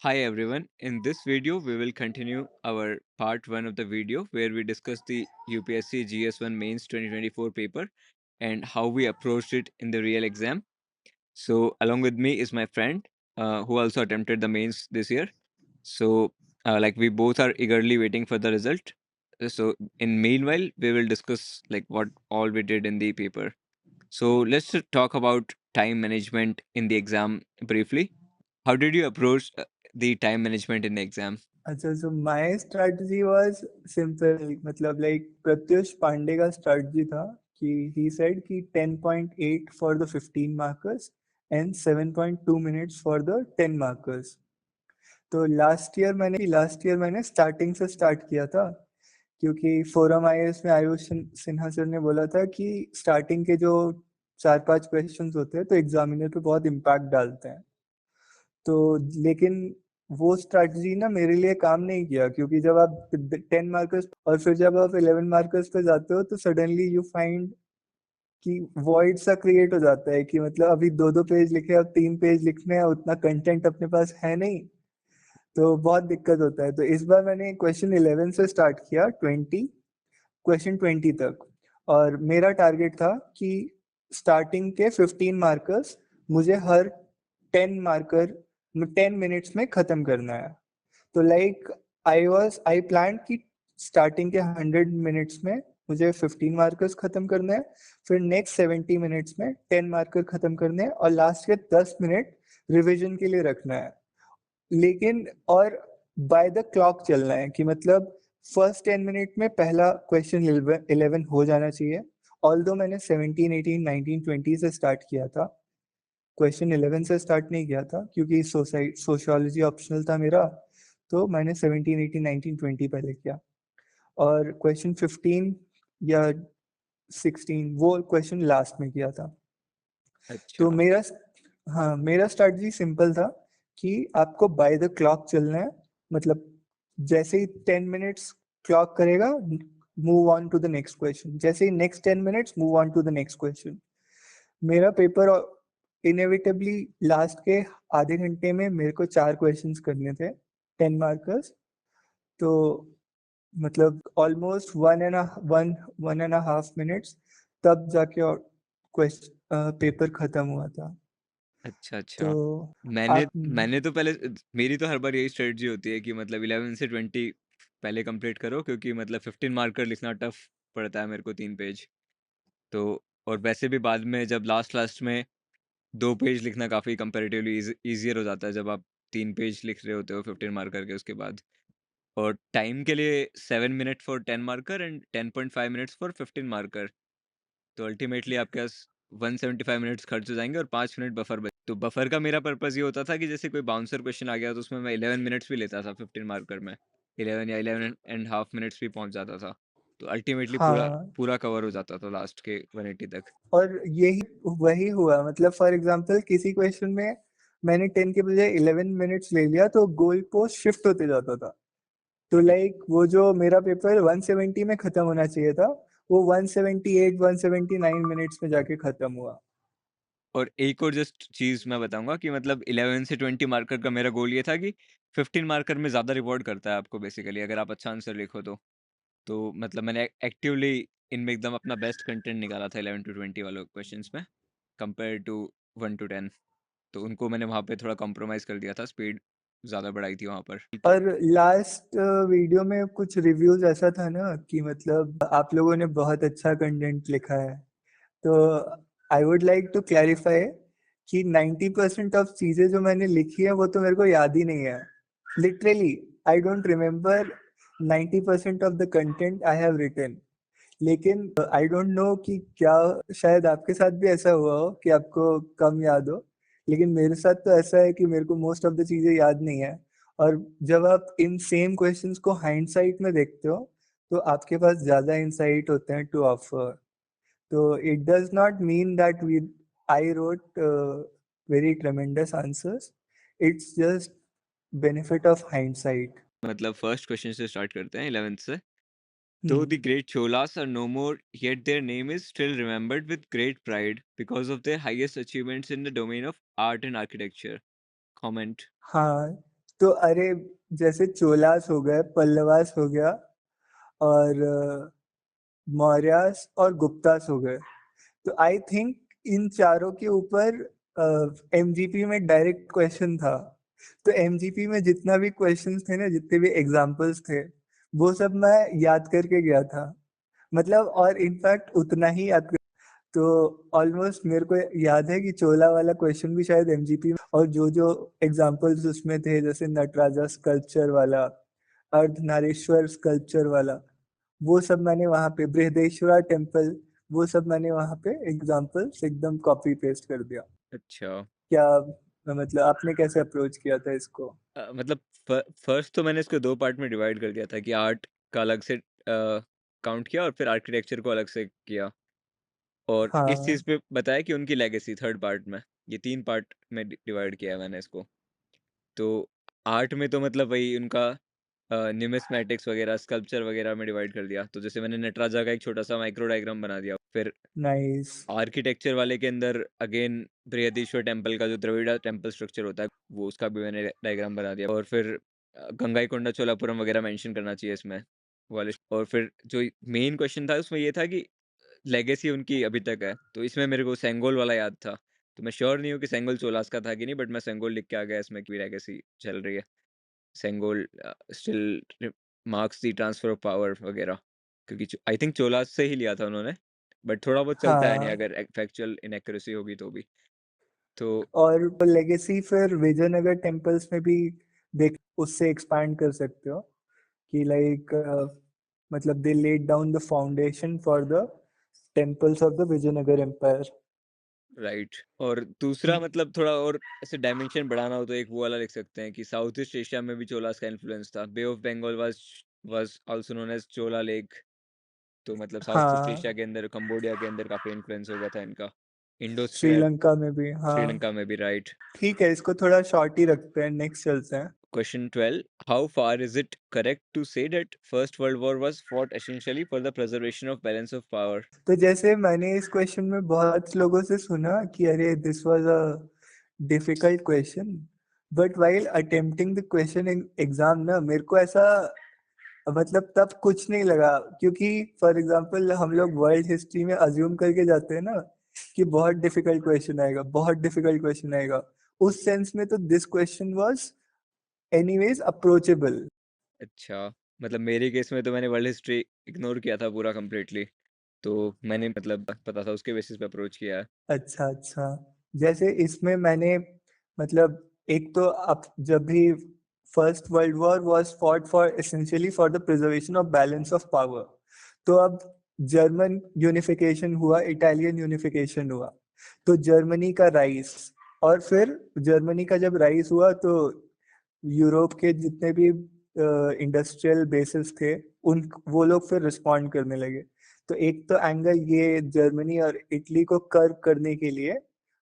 Hi everyone. In this video, we will continue our part 1 of the video where we discuss the UPSC GS1 Mains 2024 paper and how we approached it in the real exam. So, along with me is my friend who also attempted the mains this year. So, like we both are eagerly waiting for the result. So, in meanwhile, we will discuss like what all we did in the paper. So, let's just talk about time management in the exam briefly. How did you approach the time management in the exam? अच्छा so my strategy was simple मतलब like Pratyush Pandey का strategy था कि he said कि 10.8 for the 15 markers and 7.2 minutes for the 10 markers. तो last year मैंने starting से start किया था क्योंकि फोरम आईएएस में आयुष सिन्हा सर ने बोला था कि स्टार्टिंग के जो 4-5 क्वेश्चंस होते हैं तो एग्जामिनर पे बहुत इम्पैक्ट डालते हैं। तो लेकिन वो स्ट्रैटेजी ना मेरे लिए काम नहीं किया क्योंकि जब आप 10 मार्कर्स और फिर जब आप 11 मार्कर्स पे जाते हो तो सडनली यू फाइंड कि वॉइड सा क्रिएट हो जाता है कि मतलब अभी 2-2 पेज लिखे अब 3 पेज लिखने हैं, उतना कंटेंट अपने पास है नहीं, तो बहुत दिक्कत होता है। तो इस बार मैंने क्वेश्चन 11 से स्टार्ट किया 20 तक, और मेरा टारगेट था कि स्टार्टिंग के 15 मार्कर्स मुझे हर 10 मिनट्स में खत्म करना है। तो लाइक आई प्लान कि स्टार्टिंग के 100 मिनट्स में मुझे 15 मार्कर्स खत्म करना है, फिर नेक्स्ट 70 मिनट्स में 10 मार्कर खत्म करने हैं और लास्ट के 10 मिनट रिविजन के लिए रखना है। लेकिन और बाय द क्लॉक चलना है कि मतलब फर्स्ट 10 मिनट में पहला क्वेश्चन 11 हो जाना चाहिए। ऑल्दो मैंने 17, 18, 19, 20 से स्टार्ट किया था, क्वेश्चन 11 से स्टार्ट नहीं किया था क्योंकि सोशियोलॉजी ऑप्शनल था मेरा, तो मैंने 17, 18, 19, 20 पहले किया और क्वेश्चन 15 या 16 वो क्वेश्चन लास्ट में किया था। तो अच्छा। मेरा स्ट्रैटेजी सिंपल था कि आपको बाय द क्लॉक चलना है, मतलब जैसे ही 10 मिनट्स क्लॉक करेगा move on to the next question, जैसे ही next 10 minutes move on to the next question. मेरा पेपर इनएविटेबली लास्ट के आधे घंटे में मेरे को 4 क्वेश्चंस करने थे 10 मार्कर्स। तो मतलब ऑलमोस्ट 1.5 मिनट्स तब जाके पेपर खत्म हुआ था। अच्छा, तो अच्छा। मैंने आप मैंने तो पहले मेरी तो हर बार यही स्ट्रेटजी होती है कि मतलब 11 से 20 पहले कंप्लीट करो क्योंकि मतलब 15 मार्कर लिखना टफ पड़ता है मेरे को 3 पेज। तो और वैसे भी बाद में जब लास्ट में 2 पेज लिखना काफ़ी कंपैरेटिवली ईज़ियर हो जाता है जब आप 3 पेज लिख रहे होते हो 15 मार्कर के उसके बाद। और टाइम के लिए 7 minute for 10 marker and 10.5 minutes for 15 marker. तो अल्टीमेटली आपके पास 175 मिनट्स खर्च हो जाएँगे और 5 मिनट बफर बच तो बफर का मेरा पर्पज़ ये होता था कि जैसे कोई बाउंसर क्वेश्चन आ गया तो उसमें मैं 11 मिनट्स भी लेता था 15 मार्कर में। 11 या 11 एंड हाफ मिनट्स भी पहुँच जाता था। तो अल्टीमेटली पूरा हाँ, पूरा कवर हो जाता था लास्ट के 180 तक। और यही वही हुआ, मतलब फॉर एग्जांपल किसी क्वेश्चन में मैंने 10 के बजाय 11 मिनट्स ले लिया तो गोल पोस्ट शिफ्ट होते जाता था। तो लाइक वो जो मेरा पेपर 170 में खत्म होना चाहिए था वो 178 179 मिनट्स में जाके खत्म हुआ। और एक और जस्ट चीज़ मैं बताऊँगा कि मतलब 11 से 20 मार्कर का मेरा गोल ये था कि 15 मार्कर में ज़्यादा रिवॉर्ड करता है आपको बेसिकली अगर आप अच्छा आंसर लिखो तो। तो मतलब मैंने एक्टिवली इनमें एकदम अपना बेस्ट कंटेंट निकाला था 11 टू 20 वाले क्वेश्चंस में कंपेयर टू 1 टू 10। तो उनको मैंने वहाँ पे थोड़ा कॉम्प्रोमाइज़ कर दिया था, स्पीड ज़्यादा बढ़ाई थी वहाँ पर। और लास्ट वीडियो में कुछ रिव्यूज ऐसा था ना कि मतलब आप लोगों ने बहुत अच्छा कंटेंट लिखा है, तो I would like to clarify कि 90% ऑफ चीजें जो मैंने लिखी है वो तो मेरे को याद ही नहीं है। Literally I don't remember 90% of the content I have written. लेकिन आई डोंट नो कि क्या शायद आपके साथ भी ऐसा हुआ हो कि आपको कम याद हो, लेकिन मेरे साथ तो ऐसा है कि मेरे को मोस्ट ऑफ द चीजें याद नहीं है। और जब आप इन सेम क्वेश्चंस को हाइंडसाइट में देखते हो तो आपके पास ज्यादा इंसाइट होते हैं टू ऑफर। तो it does not mean that I wrote very tremendous answers. It's just benefit of hindsight. मतलब फर्स्ट क्वेश्चन से स्टार्ट करते हैं 11th से। तो Hmm. The great Cholas are no more yet their name is still remembered with great pride because of their highest achievements in the domain of art and architecture. Comment. हाँ, तो अरे जैसे चोलास हो गए, पल्लवास हो गया, और मौर्यास और गुप्तास हो गए। तो आई थिंक इन चारों के ऊपर एमजीपी में डायरेक्ट क्वेश्चन था। तो एमजीपी में जितना भी क्वेश्चंस थे ना, जितने भी एग्जांपल्स थे, वो सब मैं याद करके गया था। मतलब और इनफैक्ट उतना ही याद कर, तो ऑलमोस्ट मेरे को याद है कि चोला वाला क्वेश्चन भी शायद एमजीपी में, और जो जो एग्जांपल्स उसमें थे जैसे नटराजा स्कल्पचर वाला, अर्धनारीश्वर स्कल्पचर वाला, वो सब मैंने वहां पे, बृहदेश्वरा टेम्पल, वो सब मैंने वहां पे एग्जांपल्स एकदम कॉपी पेस्ट कर दिया। अच्छा। क्या मतलब आपने कैसे अप्रोच किया था इसको? मतलब फर्स्ट तो मैंने इसको 2 पार्ट में डिवाइड कर दिया था कि आर्ट का अलग से काउंट किया और फिर आर्किटेक्चर को अलग से किया। और इस हाँ, चीज़ पे बताया कि उनकी लेगेसी थर्ड पार्ट में। ये 3 पार्ट में डिवाइड किया है मैंने इसको। तो आर्ट में तो मतलब वही उनका न्यूमिस्मैटिक्स वगैरह, स्कल्पचर वगैरह में डिवाइड कर दिया। तो जैसे मैंने नटराजा का एक छोटा-सा माइक्रो डायग्राम बना दिया। फिर नाइस। आर्किटेक्चर वाले के अंदर अगेन बृहदीश्वर टेम्पल का जो द्रविड़ा टेम्पल स्ट्रक्चर होता है, वो उसका भी मैंने डायग्राम बना दिया। और फिर गंगाईकोंडा चोलापुरम वगैरह मेंशन करना चाहिए इसमें वाले। और फिर जो मेन क्वेश्चन था उसमें ये था कि लेगेसी उनकी अभी तक है, तो इसमें मेरे को सेंगोल वाला याद था। तो मैं श्योर नहीं हूँ कि सेंगोल चोलास का था कि नहीं, बट मैं सेंगोल लिख के आ गया इसमें कि लेगेसी चल रही है। Sengol still marks the transfer of power वगैरह, क्योंकि आई थिंक चोलास से ही लिया था उन्होंने, बट थोड़ा बहुत चलता है नहीं हाँ, अगर फैक्चुअल इनएक्यूरेसी होगी तो भी। तो और लेगेसी फिर विजयनगर टेम्पल्स में भी देख, उससे एक्सपैंड कर सकते हो कि लाइक मतलब they laid down the foundation for the temples of the Vijayanagar empire. Right. और दूसरा मतलब थोड़ा और ऐसे डायमेंशन बढ़ाना हो तो एक वो वाला लिख सकते हैं कि साउथ ईस्ट एशिया में भी चोलास का इन्फ्लुएंस था। Bay of Bengal was also known as Chola lake. तो मतलब साउथ ईस्ट हाँ, एशिया के अंदर, कंबोडिया के अंदर काफ़ी इन्फ्लुएंस हो गया था इनका। इंडो श्रीलंका में भी, हाँ। श्रीलंका में भी, राइट। ठीक है, इसको थोड़ा शॉर्ट ही रखते हैं, नेक्स्ट चलते हैं। Question 12. How far is it correct to say that First World War was fought essentially for the preservation of balance of power? तो जैसे मैंने इस क्वेश्चन में बहुत लोगों से सुना कि अरे this was a difficult question, but while attempting the question in exam ना, मेरे को ऐसा मतलब तब कुछ नहीं लगा, क्योंकि फॉर एग्जांपल हम लोग वर्ल्ड हिस्ट्री में अज्यूम करके जाते हैं ना कि बहुत डिफिकल्ट क्वेश्चन आएगा, बहुत डिफिकल्ट क्वेश्चन आएगा। उस सेंस में तो this question was anyways approachable. अच्छा, मतलब मेरे केस में तो मैंने वर्ल्ड हिस्ट्री इग्नोर किया था पूरा कंप्लीटली। तो मैंने मतलब पता था उसके बेसिस पे अप्रोच किया है। अच्छा, अच्छा। जैसे इसमें मैंने मतलब एक तो अब जब भी first world war was fought for essentially for the preservation of balance of power, तो अब जर्मन यूनिफिकेशन हुआ, इटालियन यूनिफिकेशन हुआ, तो जर्मनी का राइस, और फिर जर्मनी का जब राइस हुआ तो यूरोप के जितने भी इंडस्ट्रियल बेसिस थे, उन वो लोग फिर रिस्पॉन्ड करने लगे। तो एक तो एंगल ये जर्मनी और इटली को कर्व करने के लिए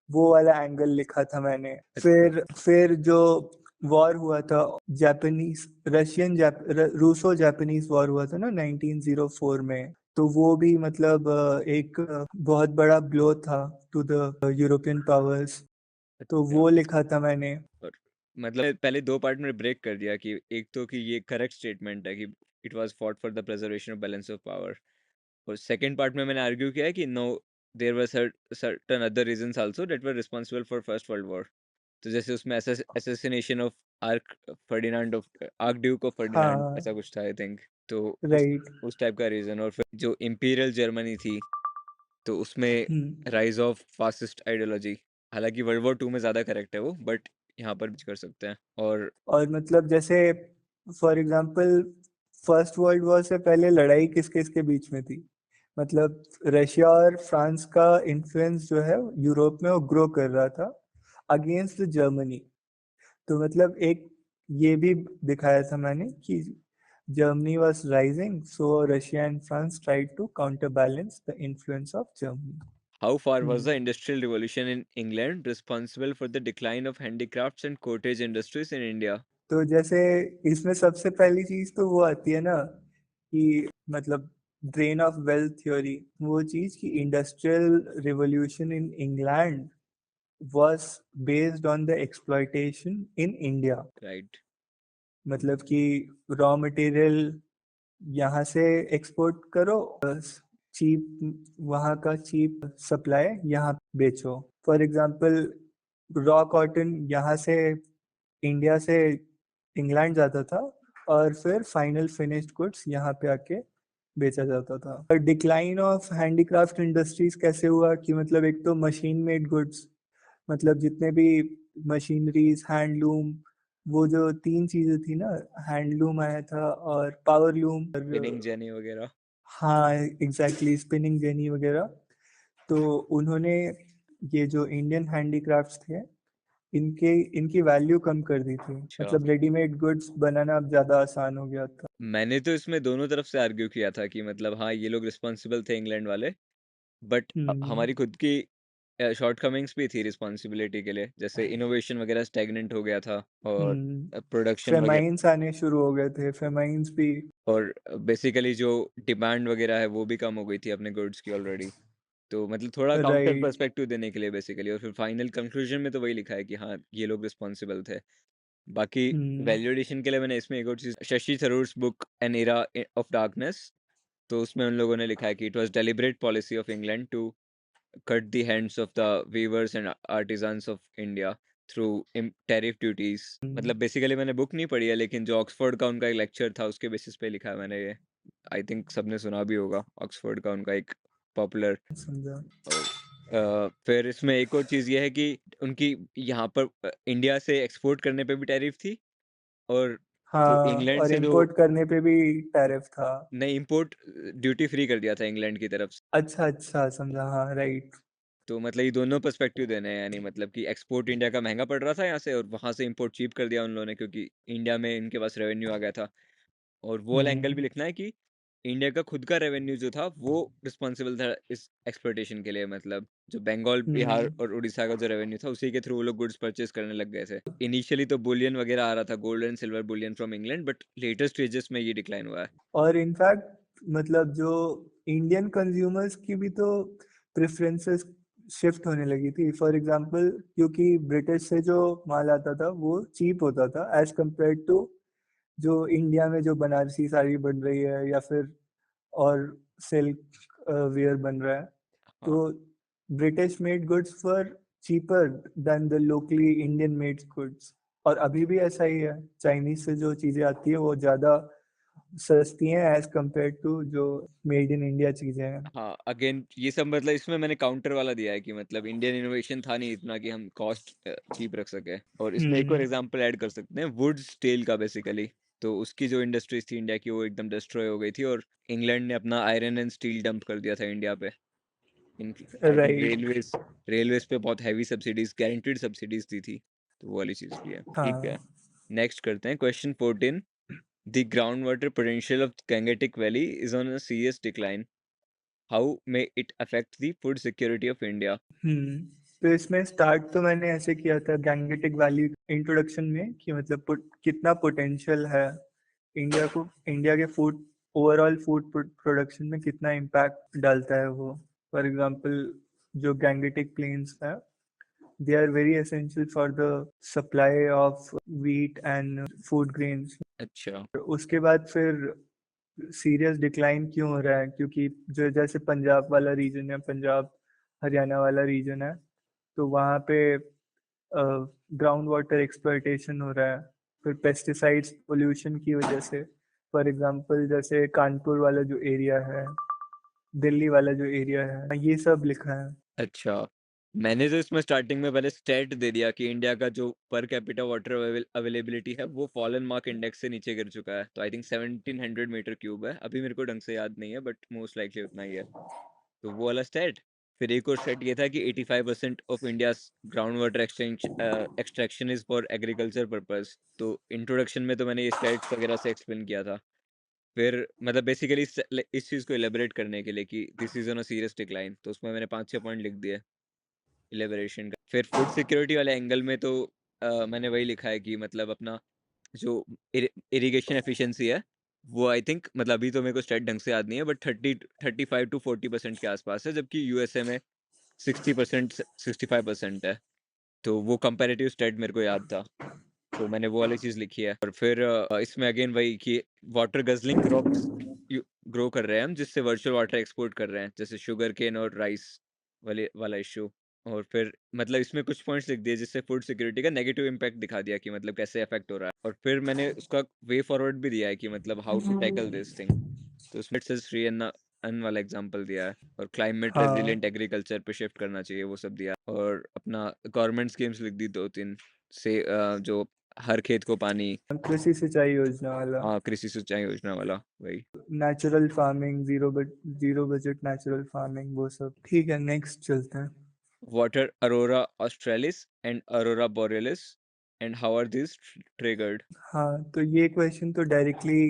वो वाला एंगल लिखा था मैंने। अच्छा। फिर जो वॉर हुआ था, जापानीज रूसो जापानीज वॉर हुआ था ना 1904 में, तो वो भी मतलब एक बहुत बड़ा ब्लो था टू द यूरोपियन पावर्स, तो अच्छा। वो लिखा था मैंने। और मतलब पहले 2 पार्ट में ब्रेक कर दिया कि एक तो कि ये करेक्ट स्टेटमेंट है कि it was fought for the preservation of balance of power. और सेकंड पार्ट में मैंने आर्ग्यू किया है कि no, there were certain other reasons also that were responsible for first world war. तो जैसे उसमें assassination of arch duke of Ferdinand हाँ, ऐसा कुछ था आई थिंक। तो राइट। उस टाइप का रीजन। और फिर जो इंपीरियल जर्मनी थी, तो उसमें hmm. Rise of fascist ideology. हालांकि वर्ल्ड वॉर 2 में ज़्यादा करेक्ट है वो, बट यहाँ पर भी कर सकते हैं। और और मतलब जैसे for example first world war से पहले लड़ाई किस किस के बीच में थी? मतलब रशिया और फ्रांस का इन्फ्लुएंस जो है यूरोप में वो ग्रो कर रहा था अगेंस्ट जर्मनी। तो मतलब एक ये भी दिखाया था मैंने कि Germany was rising, so Russia and France tried to counter balance the influence of Germany. How far was the hmm. Industrial revolution in England responsible for the decline of handicrafts and cottage industries in India? तो जैसे इसमें सबसे पहली चीज तो वो आती है ना कि मतलब ड्रेन ऑफ वेल्थ थ्योरी, वो चीज कि industrial revolution in England was based on the exploitation in India. Right. मतलब कि रॉ मटेरियल यहाँ से एक्सपोर्ट करो, चीप, वहाँ का चीप सप्लाई यहाँ बेचो। फॉर एग्जांपल रॉ कॉटन यहाँ से, इंडिया से इंग्लैंड जाता था और फिर फाइनल फिनिश्ड गुड्स यहाँ पे आके बेचा जाता था। डिक्लाइन ऑफ हैंडीक्राफ्ट इंडस्ट्रीज कैसे हुआ कि मतलब एक तो मशीन मेड गुड्स, मतलब जितने भी मशीनरीज, हैंडलूम, वो जो तीन चीजें थी ना, हैंडलूम आया था और पावर लूम स्पिनिंग और जेनी वगैरह। हाँ एग्जैक्टली स्पिनिंग जेनी वगैरह। तो उन्होंने ये जो इंडियन हैंडीक्राफ्ट्स थे, इनके इनकी वैल्यू कम कर दी थी, अच्छा, मतलब रेडीमेड गुड्स बनाना अब ज्यादा आसान हो गया था। मैंने तो इसमें दोनों तरफ से आर्ग्यू किया था कि मतलब हाँ, ये लोग रिस्पॉन्सिबल थे इंग्लैंड वाले, बट हम्म। हमारी खुद की शॉर्टकमिंग्स भी थी रिस्पॉन्सिबिलिटी के लिए, जैसे इनोवेशन वगैरह स्टैग्नेंट हो गया था, और प्रोडक्शन वगैरह, फेमाइंस आने शुरू हो गए थे, फेमाइंस भी। और बेसिकली जो डिमांड वगैरह है वो भी कम हो गई थी अपने गुड्स की ऑलरेडी। तो मतलब थोड़ा काउंटर राइट। पर्सपेक्टिव देने के लिए बेसिकली, और फिर फाइनल कंक्लूजन में तो वही लिखा है कि हाँ, ये लोग रिस्पॉन्सिबल थे। बाकी हम्म। वैल्यू एडिशन के लिए मैंने इसमें एक और चीज़, Shashi Tharoor's book an era of darkness, तो उसमें उन लोगों ने लिखा है कि it was deliberate policy of England to cut the hands of the weavers and artisans of India through tariff duties. मतलब बेसिकली मैंने बुक नहीं पढ़ी है, लेकिन जो ऑक्सफोर्ड का उनका एक लेक्चर था उसके बेसिस पे लिखा है मैंने ये। आई थिंक सबने सुना भी होगा, ऑक्सफोर्ड का उनका एक पॉपुलर। समझा। और फिर इसमें एक और चीज़ ये है कि उनकी यहाँ पर इंडिया से एक्सपोर्ट करने पे भी टैरिफ थी, और जो हाँ, इंग्लैंड और से जो, इम्पोर्ट करने पे भी टैरिफ था। नहीं, इंपोर्ट ड्यूटी फ्री कर दिया था इंग्लैंड की तरफ से। अच्छा अच्छा, समझा, हाँ राइट। तो मतलब ये दोनों पर्सपेक्टिव देने हैं, यानी मतलब कि एक्सपोर्ट इंडिया का महंगा पड़ रहा था यहाँ से, और वहाँ से इंपोर्ट चीप कर दिया उन लोगों ने, क्योंकि इंडिया में इनके पास रेवेन्यू आ गया था। और वो वाला एंगल भी हम्म। लिखना है कि इंडिया का खुद का रेवेन्यू जो था वो रिस्पॉन्सिबल था इस एक्सप्लोइटेशन के लिए, मतलब जो बंगाल, बिहार हम्म। और उड़ीसा का जो रेवेन्यू था उसी के थ्रू वो लोग गुड्स परचेज करने लग गए थे। इनिशियली तो बुलियन वगैरह आ रहा था, gold and silver Boolean from England, but later stages में ये डिक्लाइन हुआ है। और इनफैक्ट मतलब जो इंडियन कंज्यूमर्स की भी तो प्रेफरेंसेस शिफ्ट होने लगी थी। फॉर एग्जांपल क्योंकि ब्रिटिश से जो माल आता था वो चीप होता था एज कंपेयर टू जो इंडिया में जो बनारसी साड़ी बन रही है या फिर और सिल्क वेयर बन रहा है। हाँ, तो British made goods were cheaper than the locally Indian made goods. और अभी भी ऐसा ही है, चाइनीज से जो चीजें आती है वो ज्यादा सस्ती हैं एज कंपेयर टू जो मेड इन इंडिया चीजें हैं। हाँ, अगेन ये सब मतलब इसमें मैंने काउंटर वाला दिया है कि मतलब इंडियन इनोवेशन था नहीं इतना कि हम कॉस्ट चीप रख सके। और इसमें एक और हम्म। एग्जांपल ऐड कर सकते हैं, वुड स्टील का बेसिकली। तो उसकी जो इंडस्ट्रीज थी इंडिया की वो एकदम डिस्ट्रॉय हो गई थी, और इंग्लैंड ने अपना आयरन एंड स्टील डंप कर दिया था इंडिया पे। I think right. रेलवेज पे बहुत हैवी सब्सिडीज, गारंटीड सब्सिडीज दी थी। तो वो वाली चीज़ भी है, ठीक है। हाँ। नेक्स्ट करते हैं question 14। The ground water potential of Gangetic valley is on a serious decline, how may it affect the food security of India. Hmm. तो इसमें स्टार्ट तो मैंने ऐसे किया था गैंगेटिक वैली इंट्रोडक्शन में कि मतलब कितना पोटेंशियल है इंडिया को, इंडिया के फूड, ओवरऑल फूड प्रोडक्शन में कितना इम्पैक्ट डालता है वो। फॉर एग्जांपल जो गैंगेटिक प्लेन्स है, they are very essential for the supply of wheat and food grains। अच्छा। उसके बाद फिर सीरियस डिक्लाइन क्यों हो रहा है, क्योंकि जो जैसे पंजाब वाला रीजन है, पंजाब हरियाणा वाला रीजन है, तो वहाँ पे ग्राउंड वाटर एक्सप्लॉयटेशन हो रहा है। फिर पेस्टिसाइड्स पोल्यूशन की वजह से, फॉर एग्जांपल जैसे कानपुर वाला जो एरिया है, दिल्ली वाला जो एरिया है, ये सब लिखा है। अच्छा, मैंने तो इसमें स्टार्टिंग में पहले स्टेट दे दिया कि इंडिया का जो पर कैपिटा वाटर अवेलेबिलिटी है वो फॉलन मार्क इंडेक्स से नीचे गिर चुका है। तो आई थिंक 1700 मीटर क्यूब है, अभी मेरे को ढंग से याद नहीं है, बट मोस्ट लाइकली उतना ही है। तो वो वाला स्टेट। फिर एक और स्टेट ये था कि 85% of India ground water extraction is for agriculture purpose. तो इंट्रोडक्शन में तो मैंने ये स्टेट्स वगैरह से एक्सप्लेन किया था। फिर मतलब बेसिकली इस चीज़ को इलेबोरेट करने के लिए कि this is on a serious decline, तो उसमें मैंने 5-6 पॉइंट लिख दिए इलेबोरेशन का। फिर फूड सिक्योरिटी वाले एंगल में तो मैंने वही लिखा है कि मतलब अपना जो इरिगेशन एफिशिएंसी है वो आई थिंक, मतलब अभी तो मेरे को स्टेट ढंग से याद नहीं है, बट 35 to 40% के आसपास है, जबकि यूएसए में 60%, 65% है। तो वो कंपैरेटिव स्टेट मेरे को याद था। तो मैंने वो वाली चीज़ लिखी है। और फिर इसमें अगेन वही कि वाटर गज़लिंग क्रॉप्स ग्रो कर रहे हैं हम, जिससे वर्चुअल वाटर एक्सपोर्ट कर रहे हैं, जैसे शुगर केन और राइस वाले वाला इशू। और फिर मतलब इसमें कुछ पॉइंट्स लिख दिए जिससे फूड सिक्योरिटी का नेगेटिव इम्पैक्ट दिखा दिया कि मतलब कैसे अफेक्ट हो रहा है। और फिर मैंने उसका वे फॉरवर्ड भी दिया है कि मतलब how to tackle this thing. तो उसमें इट्स फ्री एन अन वाला एग्जांपल दिया है, और क्लाइमेट हाँ, रेजिलिएंट एग्रीकल्चर पे शिफ्ट करना चाहिए वो सब दिया है। और अपना गवर्नमेंट स्कीम्स लिख दी 2-3 से जो हर खेत को पानी। कृषि सिंचाई योजना वाला, हाँ, कृषि सिंचाई योजना वाला वही। Natural farming, zero budget natural farming, वो सब। ठीक है, नेक्स्ट चलते हैं। What are aurora australis and aurora borealis and how are this triggered? हाँ, तो ये क्वेश्चन तो डायरेक्टली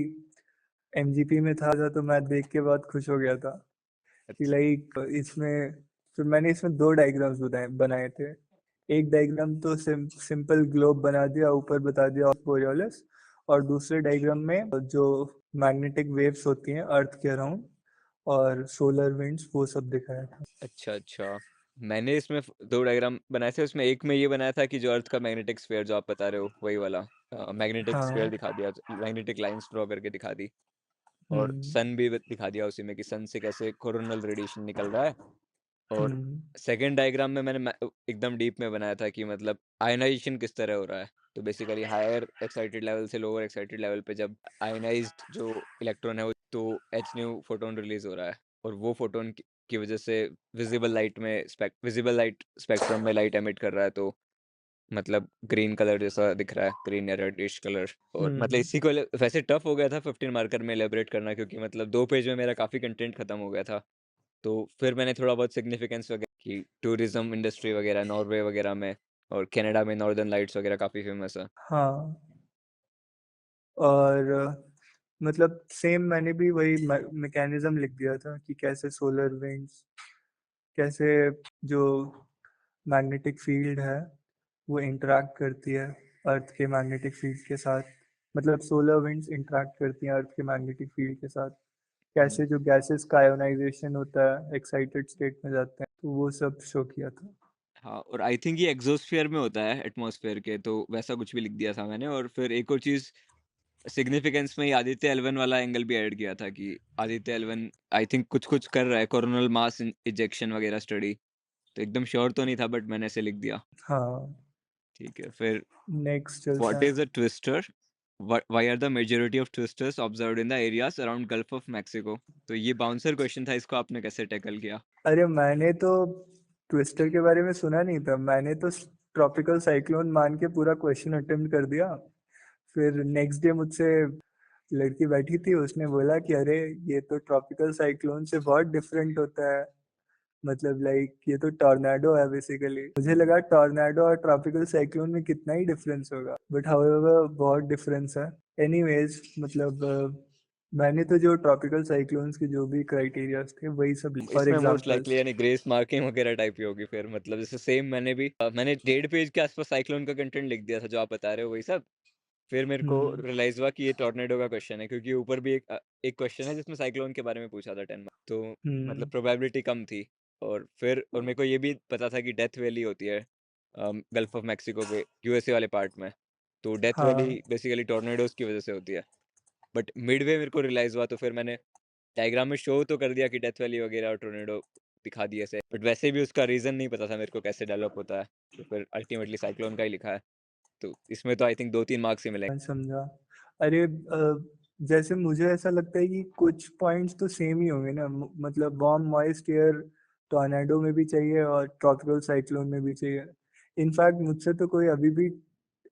एमजीपी में था, तो मैं देख के बहुत खुश हो गया था कि अच्छा। लाइक इसमें, फिर मैंने इसमें दो डायग्राम्स बनाए बनाए थे। एक डायग्राम तो सिंपल ग्लोब बना दिया, ऊपर बता दिया बोरियोलिस, और दूसरे डायग्राम में जो मैग्नेटिक वेव्स होती हैं अर्थ के अराउंड और सोलर विंड्स, वो सब दिखाया था। अच्छा, अच्छा। मैंने इसमें 2 डायग्राम बनाए थे, उसमें एक में ये बनाया था कि जो अर्थ का मैग्नेटिक स्फीयर जो आप बता रहे हो, वही वाला। मैग्नेटिक स्फीयर हाँ। दिखा दिया, मैग्नेटिक लाइन्स ड्रॉ करके दिखा दी। और हम्म। सन भी दिखा दिया उसी में कि सन से कैसे कोरोनल रेडिएशन निकल रहा है। और हम्म। सेकंड डायग्राम में मैंने एकदम डीप में बनाया था कि मतलब आयनाइजेशन किस तरह हो रहा है। तो बेसिकली हायर एक्साइटेड लेवल से लोअर एक्साइटेड लेवल पे जब आयनाइज्ड जो इलेक्ट्रॉन है वो, तो एच न्यू फोटोन रिलीज हो रहा है। और वो फोटोन की वजह से विजिबल लाइट स्पेक्ट्रम में लाइट एमिट कर रहा है, तो मतलब ग्रीन कलर जैसा दिख रहा है, ग्रीन या रेडिश कलर। और मतलब हम्म। इसी को वैसे टफ हो गया था 15 मार्कर में एलेबरेट करना, क्योंकि मतलब 2 पेज में मेरा काफ़ी कंटेंट खत्म हो गया था। तो फिर मैंने थोड़ा बहुत सिग्निफिकेंस वगैरह कि टूरिज्म इंडस्ट्री वगैरह नॉर्वे वगैरह में, और कनाडा में नॉर्दर्न लाइट्स वगैरह काफ़ी फेमस है। हाँ, और मतलब सेम मैंने भी वही मैकेनिज्म लिख दिया था कि कैसे सोलर विंड्स, कैसे जो मैग्नेटिक फील्ड है वो इंटरेक्ट करती है अर्थ के मैग्नेटिक फील्ड के साथ, मतलब सोलर विंड्स इंटरेक्ट करती हैं अर्थ के मैग्नेटिक फील्ड के साथ, हुँ। कैसे जो गैसेस का आयोनाइजेशन होता है एक्साइटेड स्टेट में जाते हैं, तो वो सब शो किया था। हाँ, और आई थिंक ये एक्सोस्फीयर में होता है एटमॉस्फेयर के, तो वैसा कुछ भी लिख दिया था मैंने। और फिर एक और चीज़ सिग्निफिकेंस में ही आदित्य एल1 वाला एंगल भी ऐड किया था कि आदित्य एल1 आई थिंक कुछ-कुछ कर रहा है, कोरोनल मास इजेक्शन वगैरह स्टडी। तो एकदम श्योर तो नहीं था, बट मैंने ऐसे लिख दिया। हाँ, ठीक है, फिर नेक्स्ट चलते व्हाट हैं। Is a twister? Why are the majority of twisters observed in the areas around Gulf of Mexico? तो ये बाउंसर क्वेश्चन था, इसको आपने कैसे टैकल किया? अरे मैंने तो ट्विस्टर के बारे में सुना नहीं था, मैंने तो ट्रॉपिकल साइक्लोन मान के पूरा क्वेश्चन अटेम्प्ट कर दिया। फिर नेक्स्ट डे मुझसे लड़की बैठी थी, उसने बोला कि अरे ये तो ट्रॉपिकल साइक्लोन से बहुत डिफरेंट होता है, मतलब लाइक ये तो टॉर्नेडो है बेसिकली। मुझे लगा टॉर्नेडो और ट्रॉपिकल साइक्लोन में कितना ही डिफरेंस होगा, बट हाउएवर बहुत डिफरेंस है। एनीवेज, मतलब मैंने तो जो ट्रॉपिकल साइक्लोन्स के जो भी क्राइटेरियाज थे वही सब और इसमें मोस्ट एग्जांपल्स। लाइकली यानी ग्रेस मार्किंग वगैरह टाइप की होगी फिर, मतलब जैसे सेम मैंने भी मैंने 1.5 पेज के आसपास साइक्लोन का कंटेंट लिख दिया था जो आप बता रहे हो वही सब। फिर मेरे को हम्म। रियलाइज़ हुआ कि ये टॉर्नेडो का क्वेश्चन है, क्योंकि ऊपर भी एक क्वेश्चन है जिसमें साइक्लोन के बारे में पूछा था 10 मार्क, तो मतलब हम्म। प्रोबेबिलिटी कम थी। और मेरे को ये भी पता था कि डेथ वैली होती है गल्फ ऑफ मेक्सिको के यूएसए वाले पार्ट में। तो डेथ वैली हाँ। बेसिकली टॉर्नेडोज़ की वज़ह से होती है। बट मिडवे मेरे को रियलाइज़ हुआ, तो फिर मैंने डायग्राम में शो तो कर दिया कि डेथ वैली वगैरह और टोर्नेडो दिखा दिए ऐसे, बट वैसे भी उसका रीज़न नहीं पता था मेरे को कैसे डेवलप होता है। तो फिर अल्टीमेटली साइक्लोन का ही लिखा है। तो इसमें तो आई थिंक 2-3 मार्क्स ही मिलेंगे। मैं समझा। अरे जैसे मुझे ऐसा लगता है कि कुछ पॉइंट्स तो सेम ही होंगे ना, मतलब वार्म मॉइस्ट एयर टॉर्नेडो में भी चाहिए और ट्रॉपिकल साइक्लोन में भी चाहिए। इनफैक्ट मुझसे तो कोई अभी भी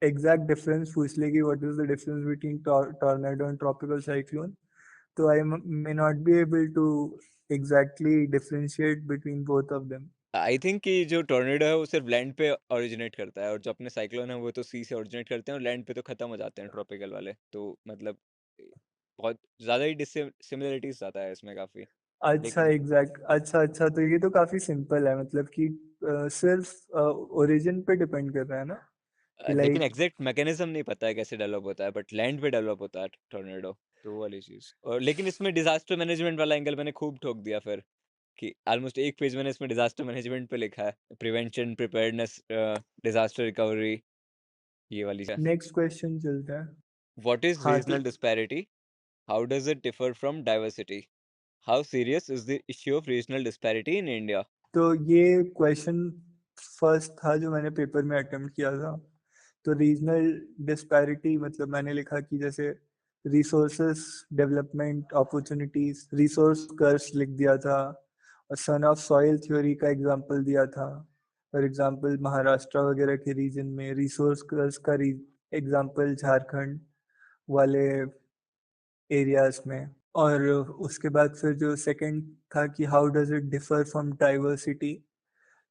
एग्जैक्ट डिफरेंस पूछ ले कि what is the difference between tornado and tropical cyclone, तो I may not be able to exactly differentiate between both of them. I think कि जो टोर्नेडो है वो सिर्फ लैंड पे ओरिजिनेट करता है, और जो अपने साइक्लोन है वो तो सी से ओरिजिनेट करते हैं और लैंड पे तो खत्म हो जाते हैं ट्रॉपिकल वाले। तो मतलब बहुत ज़्यादा ही सिमिलरिटीज़ ज़्यादा है इसमें काफ़ी। अच्छा, लेकिन एग्जैक्ट, अच्छा अच्छा, तो ये तो काफी सिंपल है, मतलब कि सिर्फ ओरिजिन पे डिपेंड कर रहा है ना, कि लेकिन लाइक। एग्जैक्ट मैकेनिज्म नहीं पता है कैसे डेवलप होता है, बट लैंड पे डेवलप होता है टोर्नेडो। तो वो वाली चीज़। और लेकिन इसमें डिजास्टर मैनेजमेंट वाला एंगल मैंने खूब ठोक दिया फिर, कि ऑलमोस्ट एक पेज मैंने इसमें डिजास्टर मैनेजमेंट पे लिखा है, प्रिवेंशन, प्रिपेयर्डनेस, डिजास्टर रिकवरी। ये वाली है। नेक्स्ट क्वेश्चन चलता है। व्हाट इज हाँ तो regional disparity? How does it differ from diversity? How serious is the issue of regional disparity in India? तो ये क्वेश्चन फर्स्ट था जो मैंने पेपर में अटेम्प्ट किया था। तो रीजनल डिस्पैरिटी मतलब मैंने लिखा कि जैसे रिसोर्सेस डेवलपमेंट अपॉर्चुनिटीज रिसोर्स कर्स लिख दिया था, और सन ऑफ सॉइल थ्योरी का एग्जांपल दिया था। फॉर एग्जांपल महाराष्ट्र वगैरह के रीजन में रिसोर्स कर्स का एग्जांपल झारखंड वाले एरियाज में। और उसके बाद फिर जो सेकंड था कि how does it differ from diversity.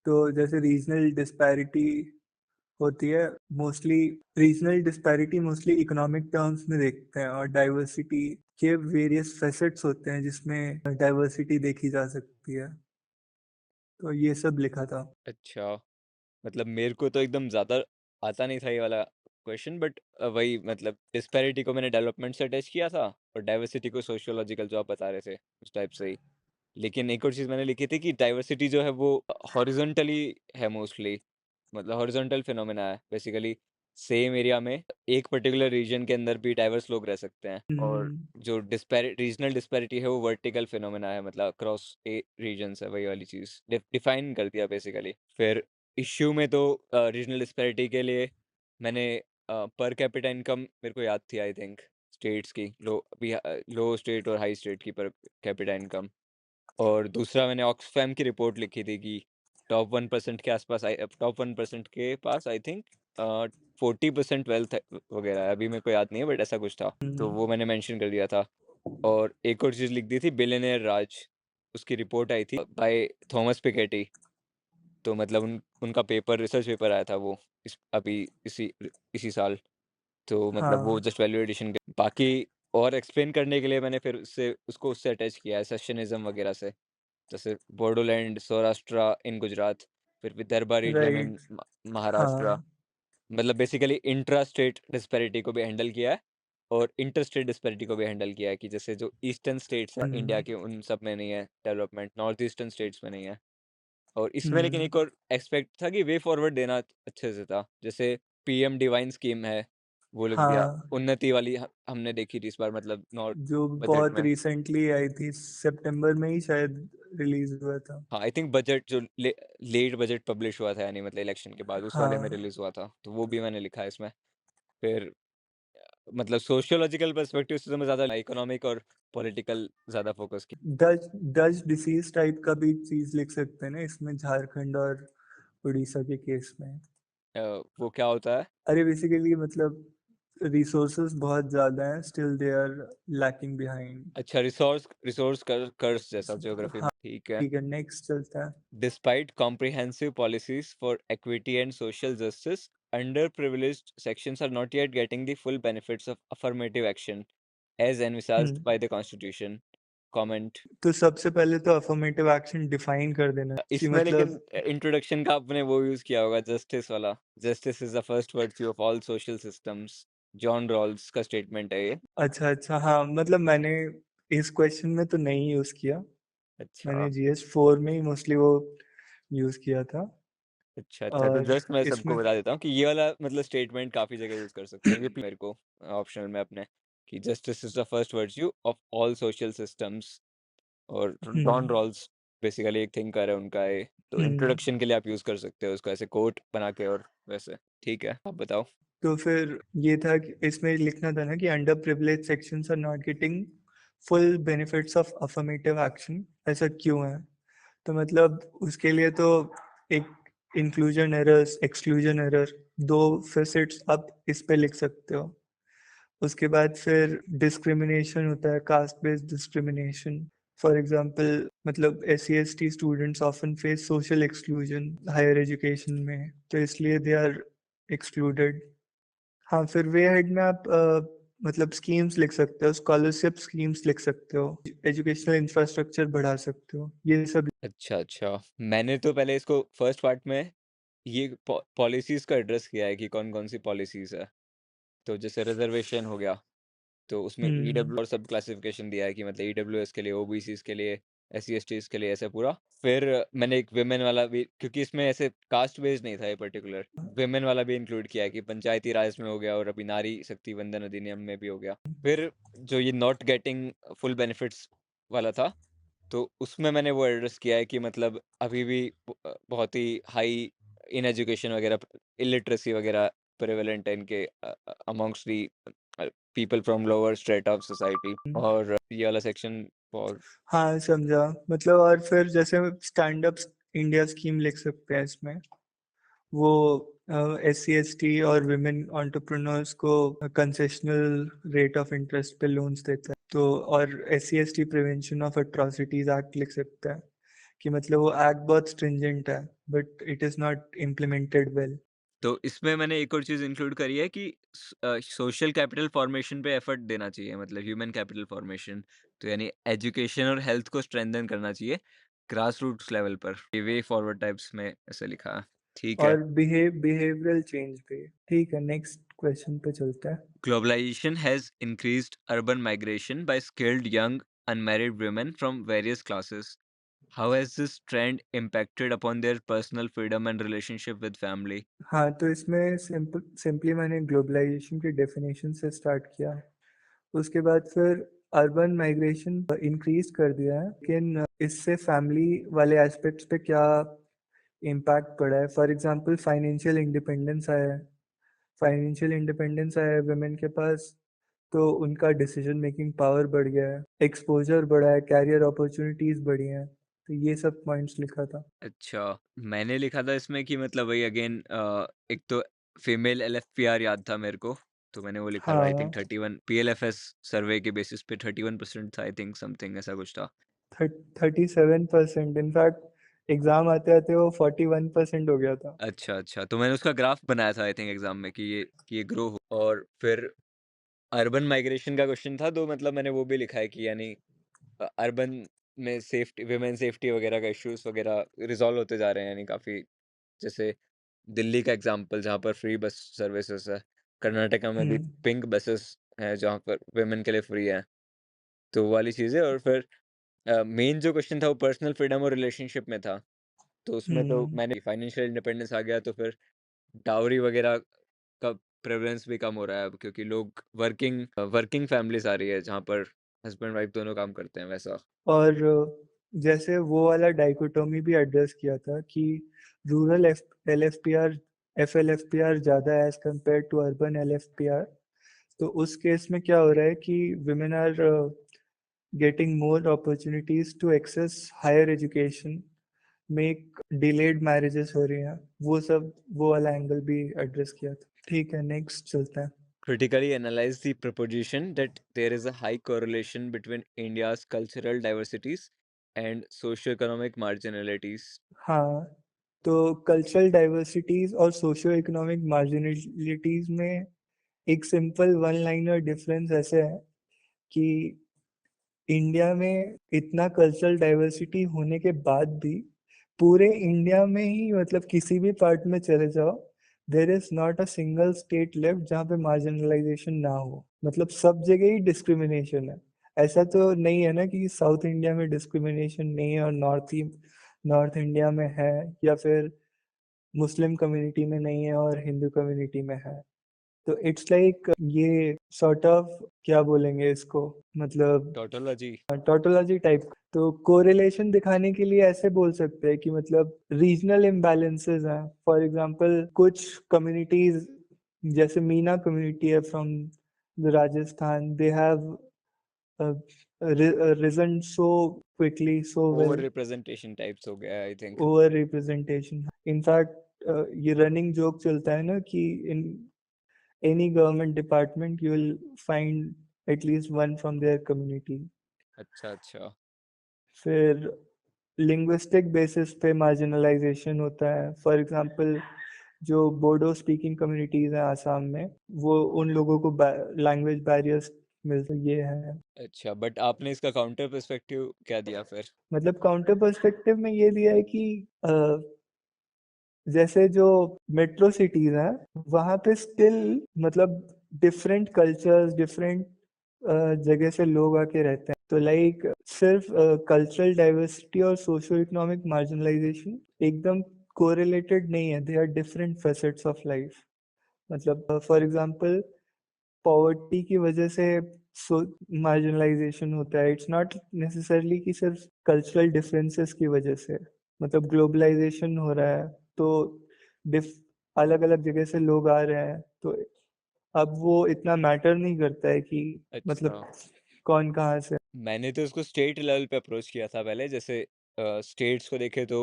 तो जैसे रीजनल डिस्पैरिटी होती है mostly, regional disparity mostly economic terms में देखते हैं, और डाइवर्सिटी के वेरियस फैसेट्स होते हैं जिसमें डाइवर्सिटी देखी जा सकती है। तो ये सब लिखा था। अच्छा, मतलब मेरे को तो एकदम ज़्यादा आता नहीं था ये वाला क्वेश्चन, बट वही मतलब डिस्पैरिटी को मैंने डेवलपमेंट से अटैच किया था और डाइवर्सिटी को सोशियोलॉजिकल जो आप बता रहे थे, उस टाइप से ही। लेकिन एक और चीज़ मैंने लिखी थी कि डाइवर्सिटी जो है वो हॉरिज़ॉन्टली है मोस्टली, मतलब हॉरिज़ॉन्टल फिनोमेना है बेसिकली। सेम एरिया में एक पर्टिकुलर रीजन के अंदर भी डाइवर्स लोग रह सकते हैं, और हम्म। जो रीजनल डिस्पैरिटी है वो वर्टिकल फिनोमेना है, मतलब अक्रॉस ए रीजन्स है, वही वाली चीज़ डिफाइन कर दिया बेसिकली। फिर इश्यू में तो रीजनल डिस्पैरिटी के लिए मैंने पर कैपिटा इनकम मेरे को याद थी आई थिंक, स्टेट्स की लो स्टेट और हाई स्टेट की पर कैपिटा इनकम। और दूसरा मैंने ऑक्सफैम की रिपोर्ट लिखी थी कि टॉप 1% के आसपास टॉप 1% के पास आई थिंक 40% वेल्थ वगैरह है, अभी मेरे को याद नहीं है बट ऐसा कुछ था, तो वो मैंने मेंशन कर दिया था। और एक और चीज़ लिख दी थी बिलियनियर राज, उसकी रिपोर्ट आई थी बाय थॉमस पिकेटी। तो मतलब उनका पेपर रिसर्च पेपर आया था वो अभी इसी इसी साल। तो मतलब वो हाँ। जस्ट वैल्यू एडिशन के बाकी और एक्सप्लेन करने के लिए मैंने फिर उससे अटैच किया है सेशनिज्म वगैरह से, जैसे बोडोलैंड, सौराष्ट्र इन गुजरात, फिर Vidarbha region in right. Maharashtra. हाँ। मतलब बेसिकली इंट्रा स्टेट डिस्पैरिटी को भी हैंडल किया है और इंटर स्टेट डिस्पैरिटी को भी हैंडल किया है, कि जैसे जो ईस्टर्न स्टेट्स हैं इंडिया हम्म। के उन सब में नहीं है डेवलपमेंट, नॉर्थ ईस्टर्न स्टेट्स में नहीं है। और इसमें लेकिन हम्म। एक और एस्पेक्ट था कि वे फॉरवर्ड देना अच्छे से था, जैसे पीएम डिवाइन स्कीम है, वो लिख दिया। हाँ, उन्नति वाली हमने देखी थी इस बार, मतलब नॉर्थ जो बजट बहुत में। रिसेंटली आई थी, सितंबर में ही शायद रिलीज हुआ था। हाँ, आई थिंक बजट जो लेट बजट पब्लिश हुआ था, यानी मतलब इलेक्शन के बाद उस वाले में हाँ। रिलीज हुआ था, तो वो भी मैंने लिखा है इसमें। फिर मतलब सोशियोलॉजिकल पर्सपेक्टिव से तो मैं ज़्यादा इकोनॉमिक और पॉलिटिकल ज़्यादा फोकस की। डच डच डिसीज टाइप का भी चीज लिख सकते हैं ना इसमें, झारखंड और उड़ीसा के केस में। वो क्या होता है? अरे बेसिकली मतलब रिसोर्सेज बहुत ज्यादा हैं, still they are lacking behind. अच्छा, रिसोर्स रिसोर्स कर्स जैसा ज्योग्राफी हाँ में, ठीक है। ठीक है, नेक्स्ट चलता है। Despite comprehensive policies for equity and social justice, underprivileged sections are not yet getting the full benefits of affirmative action as envisaged hmm. by the Constitution. Comment. तो सबसे पहले तो अफर्मेटिव एक्शन डिफाइन कर देना कि इसमें लेकिन मतलब। इंट्रोडक्शन का आपने वो यूज किया होगा, जस्टिस वाला। Justice is the first virtue of all social systems. John Rawls का स्टेटमेंट है ये। अच्छा अच्छा, हाँ मतलब मैंने इस क्वेश्चन में तो नहीं यूज किया। अच्छा, मैंने GS 4 में ही मोस्टली वो यूज किया था। अच्छा, अच्छा, तो और जस्ट मैं सबको इसमें बता देता हूँ कि ये वाला मतलब स्टेटमेंट काफी जगह यूज कर सकते हैं, ये मेरे को ऑप्शनल में अपने, कि justice is the first virtue of all social systems. और डॉन हम्म। रॉल्स बेसिकली एक थिंकर है उनका है, तो हम्म। इंट्रोडक्शन के लिए आप यूज कर सकते हो उसको ऐसे कोट बना के, और वैसे ठीक है, आप बताओ। तो फिर ये था कि इसमें लिखना था ना कि under privilege sections are not getting full benefits of affirmative action, ऐसा क्यों है। तो मतलब उसके लिए तो एक इंक्लूजन एरर्स एक्सक्लूजन एरर, दो फेसेट्स आप इस पे लिख सकते हो। उसके बाद फिर डिस्क्रिमिनेशन होता है, caste based discrimination. For example मतलब SC ST students often face social exclusion higher education में, तो इसलिए दे आर एक्सक्लूडेड। हाँ, फिर वे हेड में आप मतलब स्कीम्स लिख सकते हो, स्कॉलरशिप स्कीम्स लिख सकते हो, एजुकेशनल इंफ्रास्ट्रक्चर बढ़ा सकते हो, ये सब। अच्छा, अच्छा, मैंने तो पहले इसको फर्स्ट पार्ट में ये पॉलिसीज का एड्रेस किया है कि कौन कौन सी पॉलिसीज है। तो जैसे रिजर्वेशन हो गया, तो उसमें हम्म। ईडब्ल्यू और सब क्लासिफिकेशन दिया है कि मतलब ईडब्ल्यूएस के लिए, ओबीसीज के लिए SC/STs के लिए ऐसे पूरा। फिर मैंने एक वुमेन वाला भी, क्योंकि इसमें ऐसे कास्ट बेस्ड नहीं था ये पर्टिकुलर, वुमेन वाला भी इंक्लूड किया है कि पंचायती राज में हो गया और अभी नारी शक्ति वंदन अधिनियम में भी हो गया। फिर जो ये नॉट गेटिंग फुल बेनिफिट्स वाला था, तो उसमें मैंने वो एड्रेस किया है कि मतलब अभी भी बहुत ही हाई इन एजुकेशन वगैरह, इलिटरेसी वगैरह प्रेवलेंट है इनके amongst the people from lower strata of society. और ये वाला सेक्शन फॉर हाँ समझा। मतलब और फिर जैसे स्टैंड अप इंडिया स्कीम लिख सकते हैं इसमें, वो SC/ST और विमेन एंटरप्रेन्योर्स को कंसेशनल रेट ऑफ इंटरेस्ट पे लोन्स देता है। तो और SC/ST prevention of atrocities act लिख सकता है कि मतलब वो एक्ट बहुत स्ट्रिंजेंट है but it is not implemented well. तो इसमें मैंने एक और चीज़ इंक्लूड करी है कि सोशल कैपिटल फॉर्मेशन पे एफर्ट देना चाहिए, मतलब ह्यूमन कैपिटल फॉर्मेशन। तो यानी एजुकेशन और हेल्थ को स्ट्रेंथन करना चाहिए ग्रास रूट्स लेवल पर। ये वे फॉरवर्ड टाइप्स में ऐसे लिखा है। ठीक है। और बिहेवियरल चेंज पे। ठीक है, नेक्स्ट क्वेश्चन पे चलता है। Globalization has increased urban migration by skilled young unmarried women from various classes. How has this trend impacted upon their personal freedom and relationship with family? हाँ, तो इसमें सिंपली मैंने ग्लोबलाइजेशन की डेफिनेशन से start किया है। उसके बाद फिर अर्बन माइग्रेशन इंक्रीज कर दिया है, लेकिन इससे फैमिली वाले एस्पेक्ट्स पे क्या इम्पैक्ट पड़ा है। फॉर एग्जांपल फाइनेंशियल इंडिपेंडेंस आया है वुमेन के पास, तो उनका डिसीजन मेकिंग पावर बढ़ गया है, एक्सपोजर बढ़ा है, कैरियर अपॉर्चुनिटीज बढ़ी हैं। तो ये सब पॉइंट्स लिखा था। अच्छा, मैंने लिखा था इसमें कि मतलब वही अगेन एक तो फीमेल LFPR याद था मेरे को, तो मैंने वो लिखा था आई हाँ, थिंक 31 PLFS सर्वे के बेसिस पे 31% था आई थिंक, समथिंग ऐसा कुछ था। 37%। इनफैक्ट एग्जाम आते आते वो 41% हो गया था। अच्छा, अच्छा, तो मैंने उसका ग्राफ बनाया था आई थिंक एग्ज़ाम में कि ये ग्रो हो। और फिर अर्बन माइग्रेशन का क्वेश्चन था, तो मतलब मैंने वो भी लिखा है कि यानी अर्बन में सेफ्टी, विमेन सेफ्टी वगैरह का इश्यूज़ वगैरह रिज़ॉल्व होते जा रहे हैं, यानी काफ़ी। जैसे दिल्ली का एग्ज़ाम्पल जहाँ पर फ्री बस सर्विसेज़ है, कर्नाटका में भी हम्म। पिंक बसेस हैं जहाँ पर विमेन के लिए फ्री है, तो वो वाली चीज़ें। और फिर मेन जो क्वेश्चन था वो पर्सनल फ्रीडम और रिलेशनशिप में था, तो उसमें तो हम्म। मैंने फाइनेंशियल इंडिपेंडेंस आ गया, तो फिर डाउरी वगैरह का प्रेवलेंस भी कम हो रहा है अब, क्योंकि लोग वर्किंग फैमिलीज़ आ रही है जहाँ पर हस्बैंड वाइफ दोनों काम करते हैं वैसा। और जैसे वो वाला डाइकोटोमी भी एड्रेस किया था कि रूरल LFPR FLFPR ज़्यादा है as compare to urban LFPR। तो उस केस में क्या हो रहा है कि women are getting more opportunities to access higher education, make delayed marriages हो रही हैं। वो वाला एंगल भी एड्रेस किया था। ठीक है, नेक्स्ट चलता है। Critically analyze the proposition that there is a high correlation between India's cultural diversities and socioeconomic marginalities. हाँ, तो कल्चरल डाइवर्सिटीज और सोशियो इकोनॉमिक मार्जिनलिटीज में एक सिंपल वन लाइनर डिफरेंस ऐसे है कि इंडिया में इतना कल्चरल डाइवर्सिटी होने के बाद भी पूरे इंडिया में ही मतलब किसी भी पार्ट में चले जाओ, there is not a single state left जहाँ पे मार्जिनलाइजेशन ना हो। मतलब सब जगह ही डिस्क्रिमिनेशन है। ऐसा तो नहीं है ना कि साउथ इंडिया में डिस्क्रिमिनेशन नहीं है और नॉर्थ इंडिया में है, या फिर मुस्लिम कम्युनिटी में नहीं है और हिंदू कम्युनिटी में है। तो इट्स लाइक ये सॉर्ट ऑफ क्या बोलेंगे इसको, मतलब Tautology. Tautology type. तो कोरिलेशन दिखाने के लिए ऐसे बोल सकते हैं कि मतलब रीजनल इम्बैलेंसेस हैं। फॉर एग्जांपल कुछ कम्युनिटीज, जैसे मीना कम्युनिटी है from the Rajasthan, they have risen so quickly, so Over well। representation types हो गया I think. Over representation. In fact ये रनिंग जोक चलता है ना कि in any government department you will find at least one from their community. अच्छा, अच्छा। फिर लिंग्विस्टिक बेसिस पे मार्जिनलाइजेशन होता है। फॉर एग्जांपल जो बोडो स्पीकिंग कम्युनिटीज हैं आसाम में, वो उन लोगों को लैंग्वेज बैरियर्स मिलते, ये है। अच्छा, बट आपने इसका काउंटर पर्सपेक्टिव क्या दिया फिर? मतलब काउंटर पर्सपेक्टिव में ये दिया है कि जैसे जो मेट्रो सिटीज हैं वहाँ पे स्टिल मतलब डिफरेंट कल्चर्स, डिफरेंट जगह से लोग आके रहते हैं। तो लाइक सिर्फ कल्चरल डाइवर्सिटी और सोशो इकोनॉमिक मार्जिनलाइजेशन एकदम कोरिलेटेड नहीं है, they are different facets of life. मतलब फॉर एग्जांपल पॉवर्टी की वजह से सो मार्जिनलाइजेशन होता है, इट्स नॉट नेसेसरली कि सिर्फ कल्चरल डिफरेंसेस की वजह से। मतलब ग्लोबलाइजेशन हो रहा है तो डिफ अलग अलग जगह से लोग आ रहे हैं, तो अब वो इतना मैटर नहीं करता है कि अच्छा। मतलब कौन कहाँ से। मैंने तो उसको स्टेट लेवल पे अप्रोच किया था पहले, जैसे स्टेट्स को देखें तो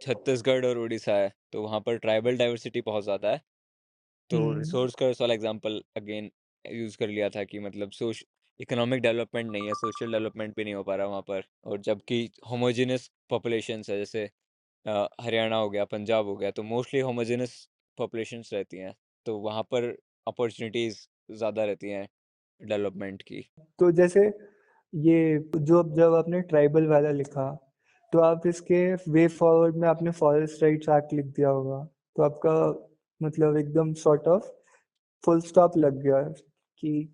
छत्तीसगढ़ और उड़ीसा है, तो वहाँ पर ट्राइबल डाइवर्सिटी बहुत ज़्यादा है। तो हम्म। रिसोर्स कर्व्स वाला एग्जांपल अगेन यूज़ कर लिया था कि मतलब इकोनॉमिक डेवलपमेंट नहीं है, सोशल डेवलपमेंट भी नहीं हो पा रहा वहाँ पर, और जबकि होमोजेनियस पॉपुलेशंस है, जैसे हरियाणा हो गया, पंजाब हो गया, तो मोस्टली होमोजेनियस पॉपुलेशंस रहती हैं, तो वहाँ पर अपॉर्चुनिटीज़ ज़्यादा रहती हैं डेवलपमेंट की। तो जैसे ये जो जब आपने ट्राइबल वाला लिखा, तो आप इसके वे फॉरवर्ड में आपने फॉरेस्ट राइट्स एक्ट लिख दिया होगा, तो आपका मतलब एकदम सॉर्ट ऑफ फुल स्टॉप लग गया कि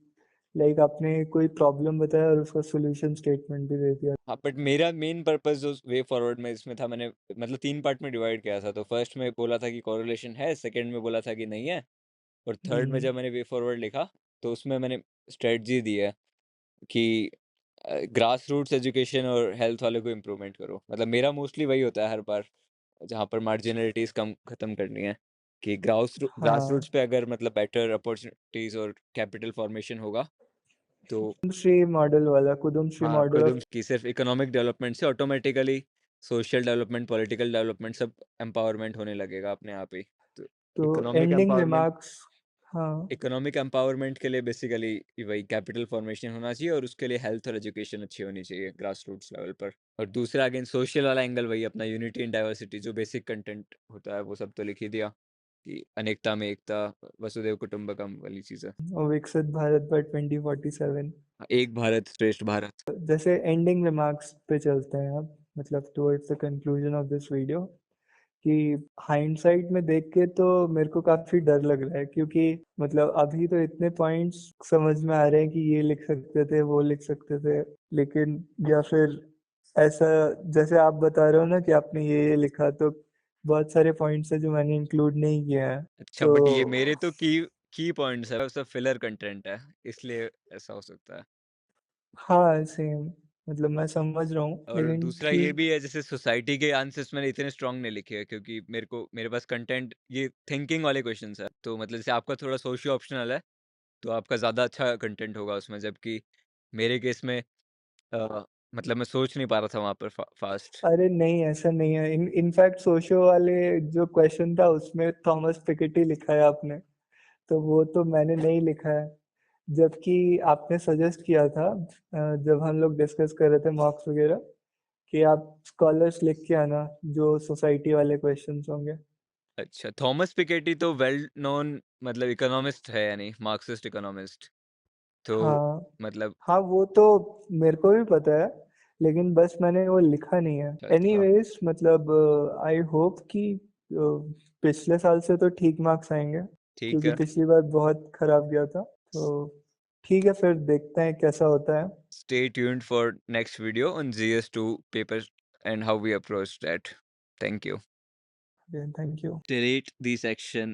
लाइक आपने कोई प्रॉब्लम बताया और उसका सॉल्यूशन स्टेटमेंट भी दे दिया। हाँ, बट मेरा मेन पर्पस जो वे फॉरवर्ड में इसमें था, मैंने मतलब 3 पार्ट में डिवाइड किया था। तो फर्स्ट में बोला था कि कोरिलेशन है, सेकंड में बोला था कि नहीं है, और थर्ड में हम्म। जब मैंने वे फॉरवर्ड लिखा, तो उसमें मैंने स्ट्रेटजी दी है कि ग्रास रूट्स एजुकेशन और हेल्थ वाले को इम्प्रूवमेंट करो। मतलब मेरा मोस्टली वही होता है हर बार, जहाँ पर मार्जिनलिटीज़ कम खत्म करनी है, कि ग्रास हाँ, रूट्स पे अगर मतलब बेटर अपॉर्चुनिटीज़ और कैपिटल फॉर्मेशन होगा, तो कुदुम मॉडल वाला, कुदुम श्री हाँ, मॉडल कुदुम ऑफ। की सिर्फ इकोनॉमिक डेवलपमेंट से automatically social development, political development सब एम्पावरमेंट होने लगेगा अपने आप ही। तो तो इकोनॉमिक एंडिंग एम्पावरमेंट रिमार्क्स। हाँ। इकोनॉमिक एम्पावरमेंट के लिए बेसिकली वही कैपिटल फॉर्मेशन होना चाहिए, और उसके लिए हेल्थ और एजुकेशन अच्छी होनी चाहिए ग्रास रूट्स लेवल पर। और दूसरा अगेन सोशल वाला एंगल, वही अपना यूनिटी इन डाइवर्सिटी, जो बेसिक कंटेंट होता है वो सब तो लिख ही दिया, कि अनेकता में एकता, वसुधैव कुटुंबकम वाली चीज़ें। और विकसित भारत बाय 2047। एक भारत श्रेष्ठ भारत। जैसे एंडिंग रिमार्क्स पे चलते हैं अब, मतलब towards the conclusion of this video, कि हाइंडसाइट में देख के तो मेरे को काफी डर लग रहा है, क्योंकि मतलब अभी तो इतने पॉइंट्स समझ में आ रहे हैं कि ये लिख सकते थे, वो लिख सकते थे, लेकिन या फिर ऐसा जैसे आप बता रहे हो ना कि आपने ये लिखा, तो बहुत सारे पॉइंट्स है जो मैंने इंक्लूड नहीं किए हैं। अच्छा, तो बट ये मेरे तो की पॉइंट्स है, सब फिलर कंटेंट है, इसलिए ऐसा हो सकता है। हाँ सेम, मतलब मैं समझ रहा हूँ, और लेकिन दूसरा ये ठीक। भी है, जैसे सोसाइटी के आंसर्स मैंने इतने स्ट्रांग नहीं लिखे हैं, क्योंकि मेरे पास कंटेंट ये थिंकिंग वाले क्वेश्चंस है, तो मतलब जैसे आपका थोड़ा सोशियो ऑप्शनल है, तो आपका ज़्यादा अच्छा कंटेंट होगा उसमें, जबकि मेरे केस में मतलब मैं सोच नहीं पा रहा था वहाँ पर फास्ट। अरे नहीं, ऐसा नहीं है। इनफैक्ट सोशो वाले जो क्वेश्चन था उसमें थॉमस पिकेटी लिखा है आपने, तो वो तो मैंने नहीं लिखा है। जबकि आपने सजेस्ट किया था जब हम लोग डिस्कस कर रहे थे मॉक्स वगैरह, कि आप स्कॉलर्स लिख के आना जो सोसाइटी वाले क्वेश्चंस होंगे। अच्छा, थॉमस पिकेटी तो वेल नोन मतलब इकोनॉमिस्ट है, यानी मार्क्सिस्ट इकोनॉमिस्ट, तो हाँ। मतलब हाँ वो तो मेरे को भी पता है, लेकिन बस मैंने वो लिखा नहीं है। अच्छा, एनीवेज मतलब आई होप कि पिछले साल से तो ठीक मार्क्स आएंगे, ठीक क्योंकि है। पिछली बार बहुत खराब गया था। तो ठीक है, फिर देखते हैं कैसा होता है। Stay tuned for next video on GS2 papers and how we approach that. Thank you. Thank you. Delete the section